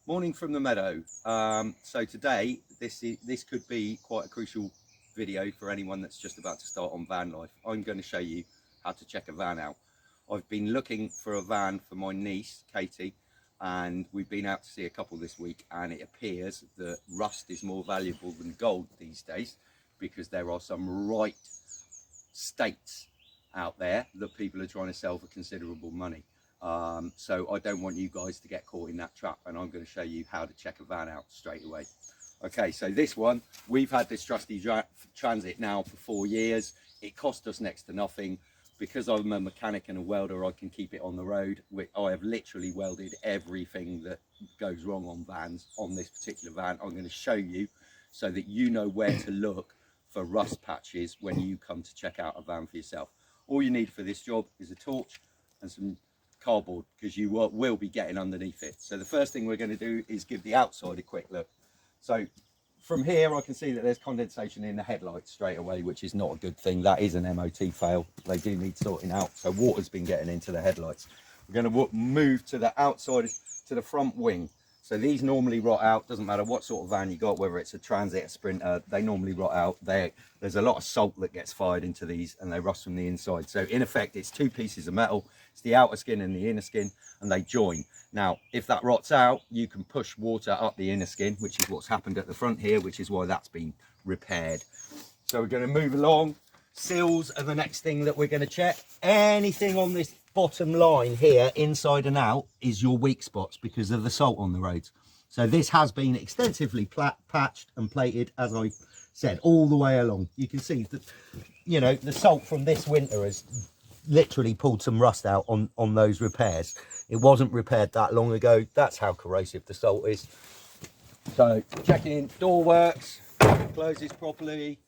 Morning from the meadow. So today, this could be quite a crucial video for anyone that's just about to start on van life. I'm going to show you how to check a van out. I've been looking for a van for my niece, Katie, and we've been out to see a couple this week, and it appears that rust is more valuable than gold these days because there are some right states out there that people are trying to sell for considerable money. So I don't want you guys to get caught in that trap, and I'm going to show you how to check a van out straight away. Okay, so this one, we've had this trusty Transit now for 4 years. It cost us next to nothing. Because I'm a mechanic and a welder, I can keep it on the road. I have literally welded everything that goes wrong on vans on this particular van. I'm going to show you so that you know where to look for rust patches when you come to check out a van for yourself. All you need for this job is a torch and some cardboard, because you will be getting underneath it. So the first thing we're going to do is give the outside a quick look. So from here I can see that there's condensation in the headlights straight away, which is not a good thing. That is an MOT fail. They do need sorting out. So water's been getting into the headlights. We're going to move to the outside, to the front wing. So these normally rot out. Doesn't matter what sort of van you got, whether it's a Transit, a Sprinter, they normally rot out. There's a lot of salt that gets fired into these, and they rust from the inside. So in effect, it's two pieces of metal. It's the outer skin and the inner skin, and they join. Now, if that rots out, you can push water up the inner skin, which is what's happened at the front here, which is why that's been repaired. So we're going to move along. Seals are the next thing that we're going to check. Anything on this bottom line here, inside and out, is your weak spots because of the salt on the roads. So this has been extensively patched and plated, as I said, all the way along. You can see that, you know, the salt from this winter has literally pulled some rust out on those repairs. It wasn't repaired that long ago. That's how corrosive the salt is. So checking door works, closes properly.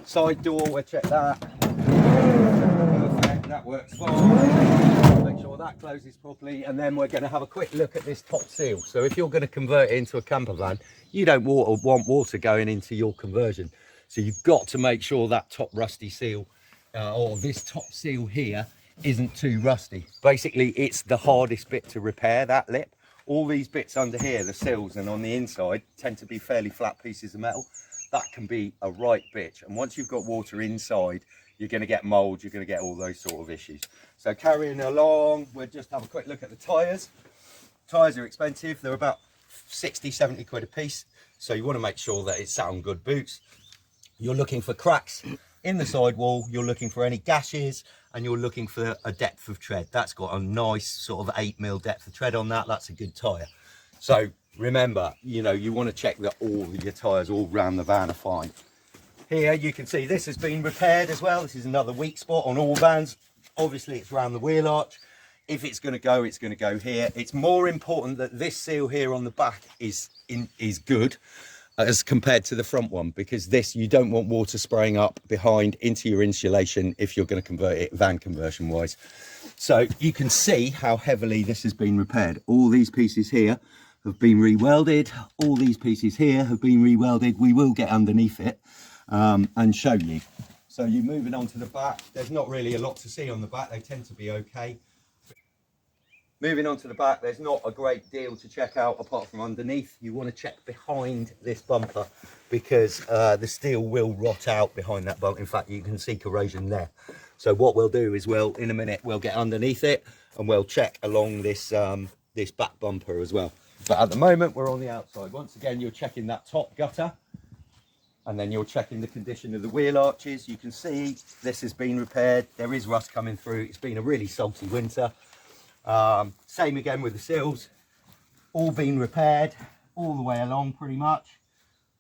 Side door, we'll check that. Perfect, that works fine. Make sure that closes properly, and then we're going to have a quick look at this top seal. So if you're going to convert it into a camper van, you don't want water going into your conversion. So you've got to make sure that top rusty seal, or this top seal here, isn't too rusty. Basically, it's the hardest bit to repair, that lip. All these bits under here, the seals and on the inside, tend to be fairly flat pieces of metal. That can be a right bitch, and once you've got water inside, you're going to get mold, you're going to get all those sort of issues. So carrying along, we'll just have a quick look at the tyres. Tyres are expensive. They're about 60-70 quid a piece, so you want to make sure that it's sat on good boots. You're looking for cracks in the sidewall, you're looking for any gashes, and you're looking for a depth of tread. That's got a nice sort of 8mm depth of tread on that. That's a good tyre. So remember, you know, you want to check that all your tyres all round the van are fine. Here you can see this has been repaired as well. This is another weak spot on all vans. Obviously it's around the wheel arch. If it's going to go, it's going to go here. It's more important that this seal here on the back is good as compared to the front one, because this, you don't want water spraying up behind into your insulation if you're going to convert it van conversion wise. So you can see how heavily this has been repaired. All these pieces here have been re-welded. All these pieces here have been re-welded. We will get underneath it and show you. So you're moving on to the back. There's not really a lot to see on the back. They tend to be okay. Moving on to the back, there's not a great deal to check out apart from underneath. You want to check behind this bumper because the steel will rot out behind that bumper. In fact, you can see corrosion there. So what we'll do is in a minute, we'll get underneath it and we'll check along this, this back bumper as well. But at the moment, we're on the outside. Once again, you're checking that top gutter, and then you're checking the condition of the wheel arches. You can see this has been repaired. There is rust coming through. It's been a really salty winter. Same again with the seals. All been repaired all the way along pretty much.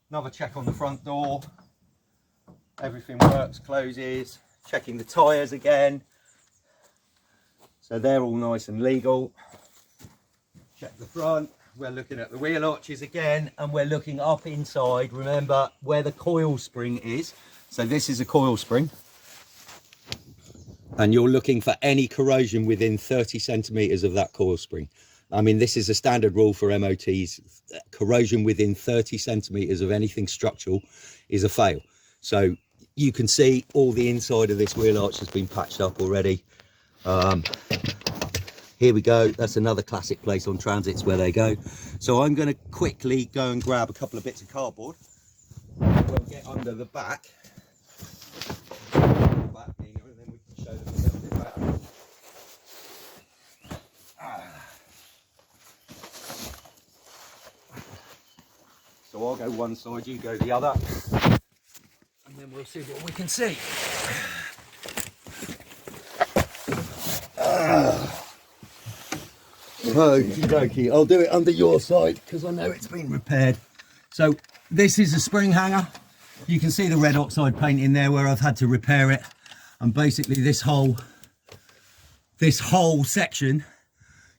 Another check on the front door. Everything works, closes. Checking the tyres again. So they're all nice and legal. Check the front. We're looking at the wheel arches again, and we're looking up inside. Remember where the coil spring is. So this is a coil spring, and you're looking for any corrosion within 30 centimeters of that coil spring. I mean, this is a standard rule for MOTs. Corrosion within 30 centimeters of anything structural is a fail. So you can see all the inside of this wheel arch has been patched up already. Here we go. That's another classic place on transits where they go. So I'm going to quickly go and grab a couple of bits of cardboard. We'll get under the back. And then we can show them a little bit better. So I'll go one side, you go the other, and then we'll see what we can see. Okie dokie, I'll do it under your side because I know it's been repaired. So this is a spring hanger. You can see the red oxide paint in there where I've had to repair it. And basically this whole section,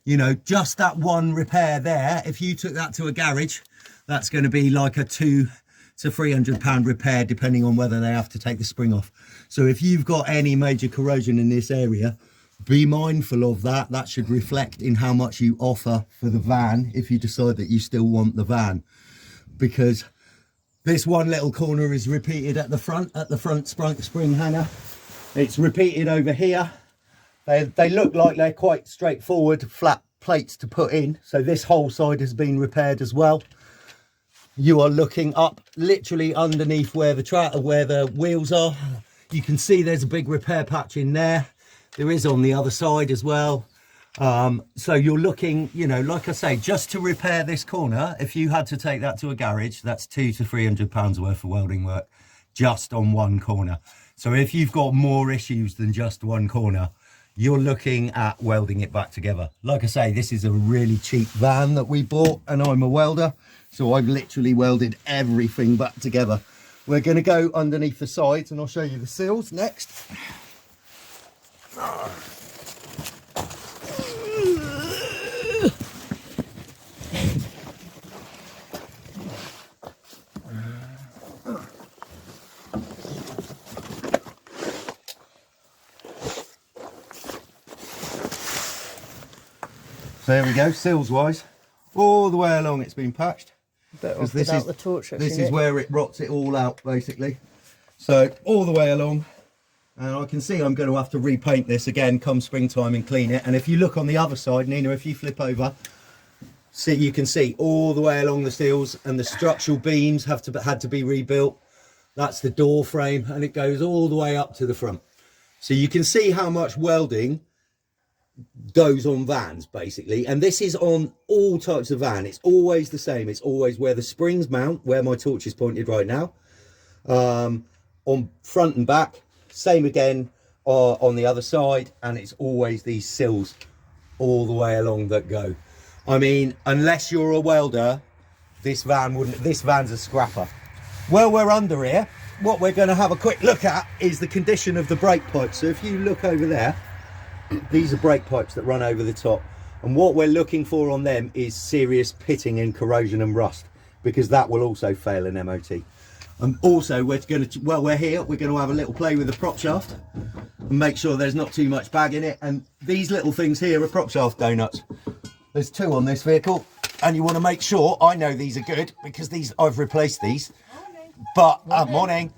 you know, just that one repair there, if you took that to a garage, that's going to be like a £200 to £300 repair, depending on whether they have to take the spring off. So if you've got any major corrosion in this area, be mindful of that. That should reflect in how much you offer for the van if you decide that you still want the van. Because this one little corner is repeated at the front spring hanger. It's repeated over here. They look like they're quite straightforward flat plates to put in. So this whole side has been repaired as well. You are looking up literally underneath where the wheels are. You can see there's a big repair patch in there. There is on the other side as well. So you're looking, you know, like I say, just to repair this corner, if you had to take that to a garage, that's £200 to £300 worth of welding work just on one corner. So if you've got more issues than just one corner, you're looking at welding it back together. Like I say, this is a really cheap van that we bought, and I'm a welder, so I've literally welded everything back together. We're going to go underneath the sides and I'll show you the seals next. So there we go, seals wise, all the way along it's been patched. Because this is where it rots it all out basically. So all the way along, and I can see I'm going to have to repaint this again come springtime and clean it. And if you look on the other side, Nina, if you flip over, see, you can see all the way along the seals, and the structural beams had to be rebuilt. That's the door frame, and it goes all the way up to the front. So you can see how much welding goes on vans basically, and this is on all types of van. It's always the same. It's always where the springs mount, where my torch is pointed right now, on front and back, same again on the other side, and it's always these sills all the way along that go. I mean, unless you're a welder, this van's a scrapper. Well, we're under here. What we're going to have a quick look at is the condition of the brake pipes. So if you look over there, these are brake pipes that run over the top, and what we're looking for on them is serious pitting and corrosion and rust, because that will also fail an MOT. And also we're going to, well, we're here, we're going to have a little play with the prop shaft and make sure there's not too much bag in it. And these little things here are prop shaft donuts. There's two on this vehicle, and you want to make sure, I know these are good because these, I've replaced these, but morning,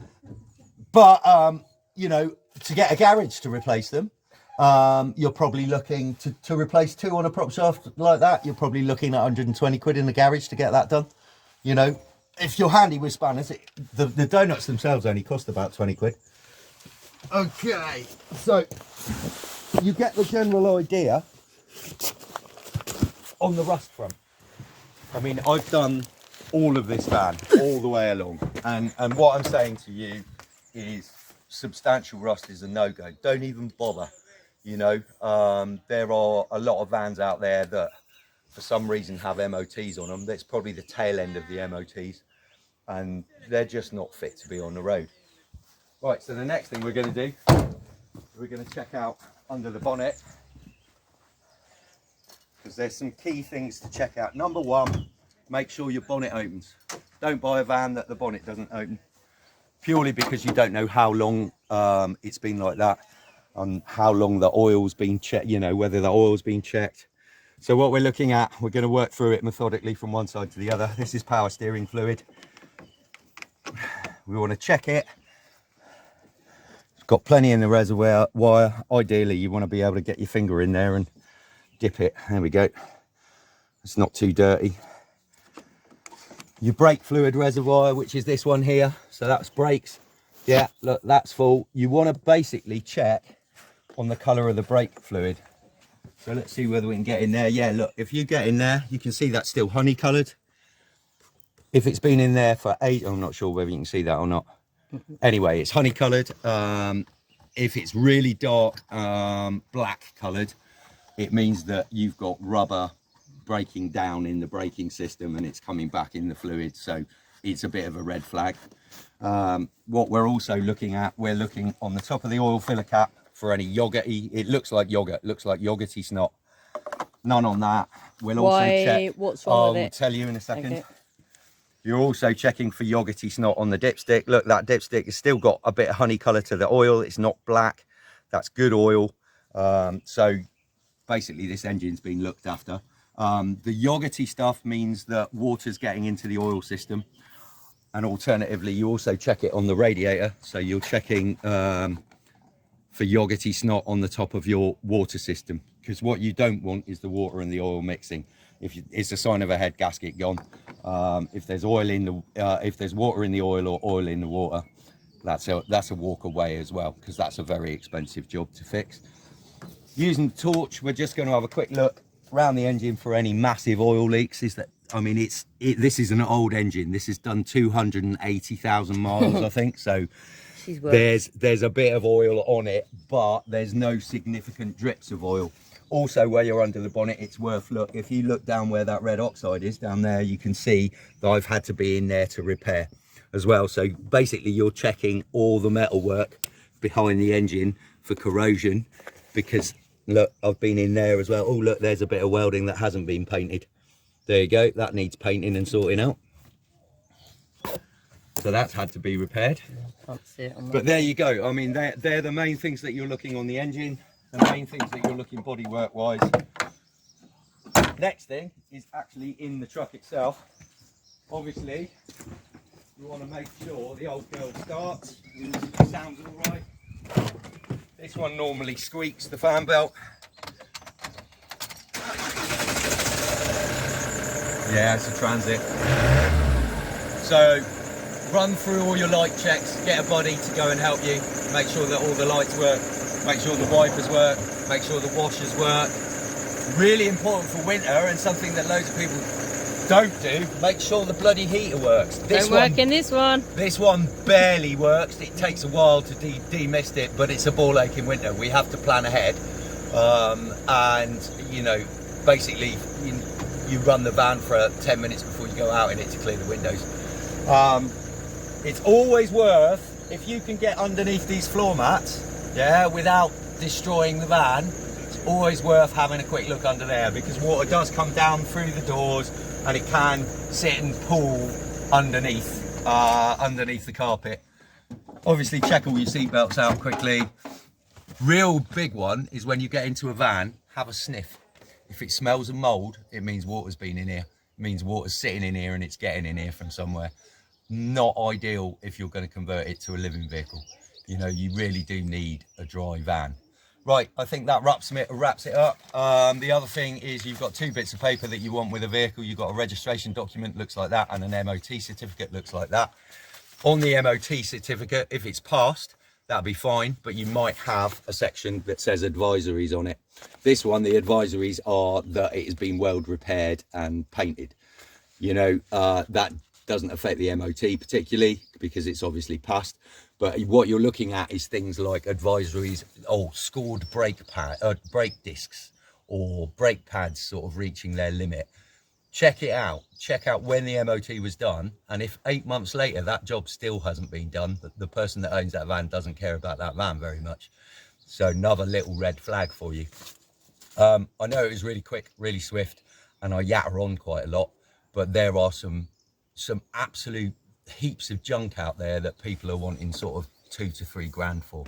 but you know, to get a garage to replace them, you're probably looking to replace two on a prop shaft like that. You're probably looking at 120 quid in the garage to get that done. You know, if you're handy with spanners, the donuts themselves only cost about 20 quid. Okay, so you get the general idea on the rust front. I mean, I've done all of this van all the way along, and what I'm saying to you is substantial rust is a no-go. Don't even bother. You know, there are a lot of vans out there that for some reason have MOTs on them. That's probably the tail end of the MOTs, and they're just not fit to be on the road. Right, so the next thing we're going to do, we're going to check out under the bonnet, because there's some key things to check out. Number one, make sure your bonnet opens. Don't buy a van that the bonnet doesn't open, purely because you don't know how long it's been like that, on how long the oil's been checked, you know, whether the oil's been checked. So what we're looking at, we're going to work through it methodically from one side to the other. This is power steering fluid. We want to check it. It's got plenty in the reservoir wire. Ideally, you want to be able to get your finger in there and dip it. There we go. It's not too dirty. Your brake fluid reservoir, which is this one here, so that's brakes. Yeah, look, that's full. You want to basically check on the color of the brake fluid. So let's see whether we can get in there. Yeah, look, if you get in there, you can see that's still honey colored. If it's been in there for I'm not sure whether you can see that or not. Anyway, it's honey colored. If it's really dark black colored, it means that you've got rubber breaking down in the braking system and it's coming back in the fluid, so it's a bit of a red flag. What we're also looking at, we're looking on the top of the oil filler cap for any yogurty. It looks like yogurt, looks like yogurty snot. None on that. We'll also check. What's wrong with it? I'll tell you in a second. Okay. You're also checking for yogurty snot on the dipstick. Look, that dipstick has still got a bit of honey colour to the oil. It's not black. That's good oil. So basically this engine's been looked after. The yogurty stuff means that water's getting into the oil system. And alternatively, you also check it on the radiator. So you're checking for yogurty snot on the top of your water system. Because what you don't want is the water and the oil mixing. It's a sign of a head gasket gone. If there's oil in the, if there's water in the oil or oil in the water, that's a walk away as well, because that's a very expensive job to fix. Using the torch, we're just going to have a quick look around the engine for any massive oil leaks. I mean, this is an old engine. This has done 280,000 miles, I think. So there's a bit of oil on it, but there's no significant drips of oil. Also, where you're under the bonnet, it's worth look. If you look down where that red oxide is down there, you can see that I've had to be in there to repair as well. So basically you're checking all the metalwork behind the engine for corrosion, because look, I've been in there as well. Oh, look, there's a bit of welding that hasn't been painted. There you go. That needs painting and sorting out. So that's had to be repaired. Can't see it on that. But there you go. I mean, they're the main things that you're looking on the engine. The main things that you're looking bodywork wise. Next thing is actually in the truck itself. Obviously, you want to make sure the old girl starts. Sounds all right. This one normally squeaks, the fan belt. Yeah, it's a transit. So run through all your light checks, get a buddy to go and help you, make sure that all the lights work. Make sure the wipers work, make sure the washers work. Really important for winter, and something that loads of people don't do, make sure the bloody heater works. Don't work in this one. This one barely works. It takes a while to demist it, but it's a ball ache in winter. We have to plan ahead. And, you know, basically you run the van for 10 minutes before you go out in it to clear the windows. It's always worth, if you can get underneath these floor mats, yeah, without destroying the van, it's always worth having a quick look under there, because water does come down through the doors and it can sit and pool underneath the carpet. Obviously check all your seat belts out quickly. Real big one is when you get into a van, have a sniff. If it smells of mold, it means water's been in here. It means water's sitting in here and it's getting in here from somewhere. Not ideal if you're going to convert it to a living vehicle. You know, you really do need a dry van. Right, I think that wraps it up. The other thing is you've got two bits of paper that you want with a vehicle. You've got a registration document, looks like that, and an MOT certificate, looks like that. On the MOT certificate, if it's passed, that'll be fine, but you might have a section that says advisories on it. This one, the advisories are that it has been weld repaired and painted. You know, that doesn't affect the MOT particularly because it's obviously passed. But what you're looking at is things like advisories, scored brake discs or brake pads sort of reaching their limit. Check it out. Check out when the MOT was done. And if 8 months later that job still hasn't been done, the person that owns that van doesn't care about that van very much. So another little red flag for you. I know it was really quick, really swift, and I yatter on quite a lot, but there are some absolute heaps of junk out there that people are wanting sort of 2 to 3 grand for.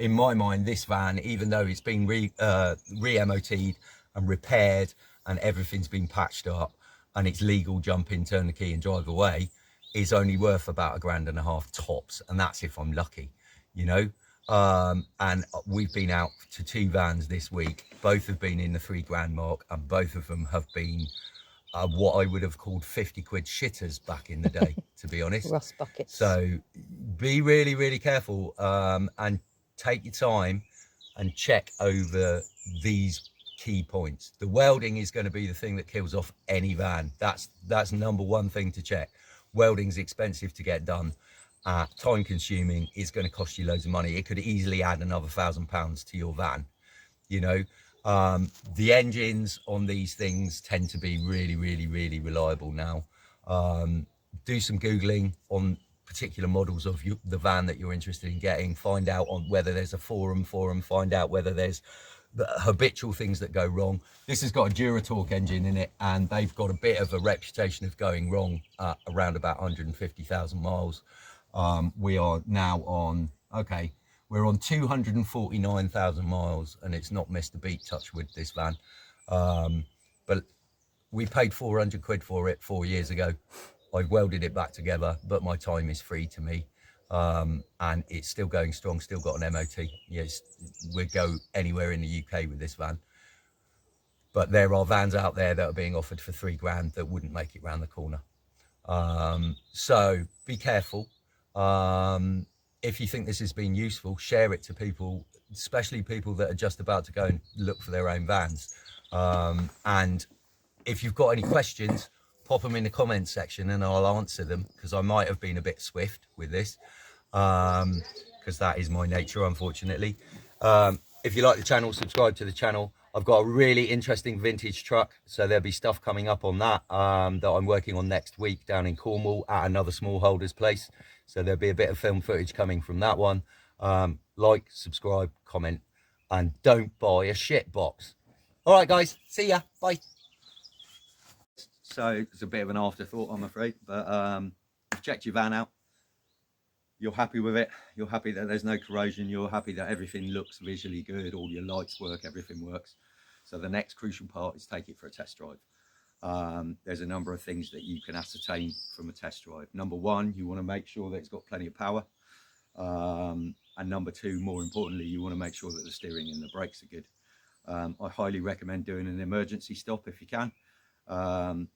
In my mind, this van, even though it's been re-MOT'd and repaired and everything's been patched up and it's legal, jump in, turn the key and drive away, is only worth about £1.5 grand tops, and that's if I'm lucky, you know. And we've been out to 2 vans this week. Both have been in the £3 mark, and both of them have been what I would have called 50 quid shitters back in the day, to be honest. Rust buckets. So be really, really careful, and take your time and check over these key points. The welding is going to be the thing that kills off any van. That's number one thing to check. Welding's expensive to get done, time consuming. It's going to cost you loads of money. It could easily add another £1,000 to your van. You know, the engines on these things tend to be really, really, really reliable now. Do some Googling on particular models of the van that you're interested in getting. Find out on whether there's a forum for them. Find out whether there's the habitual things that go wrong. This has got a Duratorque engine in it, and they've got a bit of a reputation of going wrong around about 150,000 miles. We are now on, okay, we're on 249,000 miles, and it's not missed a beat, touch wood, this van. But we paid 400 quid for it 4 years ago. I welded it back together, but my time is free to me. And it's still going strong, still got an MOT. Yes, we'll go anywhere in the UK with this van. But there are vans out there that are being offered for £3 that wouldn't make it round the corner. So be careful. If you think this has been useful, share it to people, especially people that are just about to go and look for their own vans. And if you've got any questions, pop them in the comments section and I'll answer them, because I might have been a bit swift with this, because that is my nature, unfortunately. If you like the channel, subscribe to the channel. I've got a really interesting vintage truck, so there'll be stuff coming up on that that I'm working on next week down in Cornwall at another smallholder's place. So there'll be a bit of film footage coming from that one. Like, subscribe, comment, and don't buy a shit box. All right, guys, see ya, bye. So it's a bit of an afterthought, I'm afraid, but you've checked your van out. You're happy with it. You're happy that there's no corrosion. You're happy that everything looks visually good. All your lights work, everything works. So the next crucial part is take it for a test drive. There's a number of things that you can ascertain from a test drive. Number one, you want to make sure that it's got plenty of power. And number two, more importantly, you want to make sure that the steering and the brakes are good. I highly recommend doing an emergency stop if you can,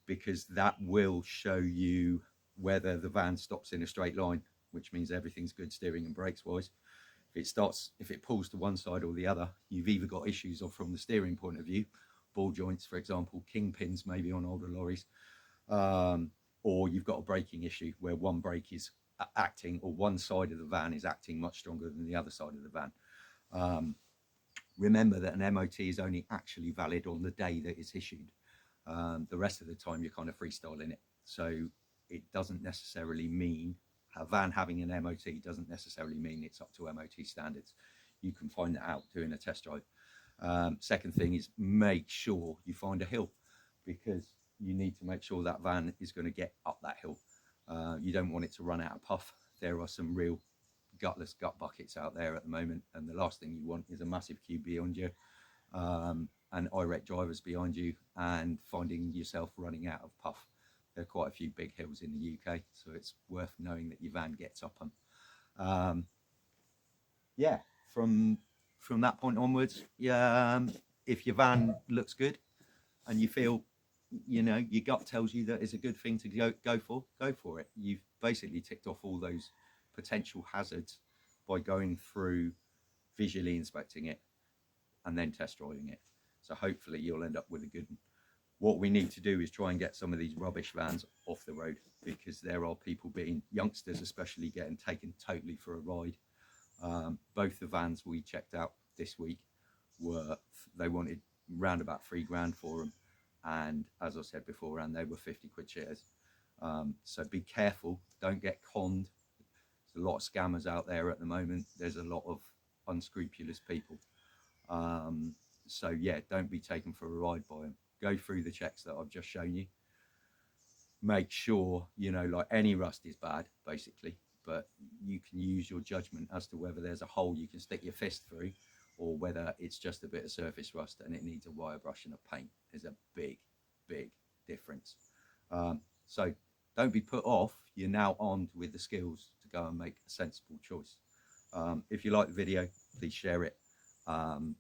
because that will show you whether the van stops in a straight line, which means everything's good steering and brakes wise. If it pulls to one side or the other, you've either got issues from the steering point of view, ball joints, for example, kingpins maybe on older lorries, or you've got a braking issue where one brake is acting, or one side of the van is acting much stronger than the other side of the van. Remember that an MOT is only actually valid on the day that it's issued. The rest of the time you're kind of freestyling it. So it doesn't necessarily mean, a van having an MOT doesn't necessarily mean it's up to MOT standards. You can find that out doing a test drive. Second thing is, make sure you find a hill, because you need to make sure that van is going to get up that hill. You don't want it to run out of puff. There are some real gutless gut buckets out there at the moment, and the last thing you want is a massive queue beyond you, and irate drivers behind you, and finding yourself running out of puff. There are quite a few big hills in the UK, so it's worth knowing that your van gets up them. Yeah, from that point onwards, if your van looks good and you feel, you know, your gut tells you that it's a good thing to go for it. You've basically ticked off all those potential hazards by going through visually inspecting it and then test driving it. So hopefully you'll end up with a good one. What we need to do is try and get some of these rubbish vans off the road, because there are people, being youngsters especially, getting taken totally for a ride. Both the vans we checked out this week they wanted round about £3 for them, and as I said before, and they were 50 quid shares. So be careful, don't get conned. There's a lot of scammers out there at the moment. There's a lot of unscrupulous people. So yeah, don't be taken for a ride by them. Go through the checks that I've just shown you. Make sure, you know, like any rust is bad, basically, but you can use your judgment as to whether there's a hole you can stick your fist through, or whether it's just a bit of surface rust and it needs a wire brush and a paint. There's a big, big difference. So don't be put off. You're now armed with the skills to go and make a sensible choice. If you like the video, please share it. And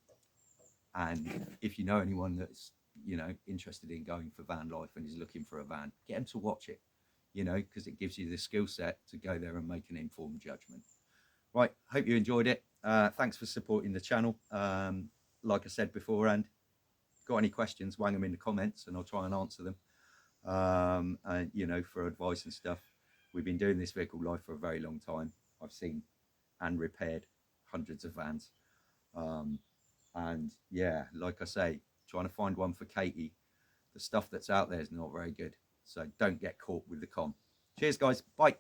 if you know anyone that's, you know, interested in going for van life and is looking for a van, get them to watch it, you know, because it gives you the skill set to go there and make an informed judgment. Right, hope you enjoyed it. Thanks for supporting the channel. Like I said beforehand, got any questions, wang them in the comments and I'll try and answer them. And you know, for advice and stuff. We've been doing this vehicle life for a very long time. I've seen and repaired hundreds of vans. And yeah, like I say, trying to find one for Katie, the stuff that's out there is not very good. So don't get caught with the con. Cheers, guys. Bye.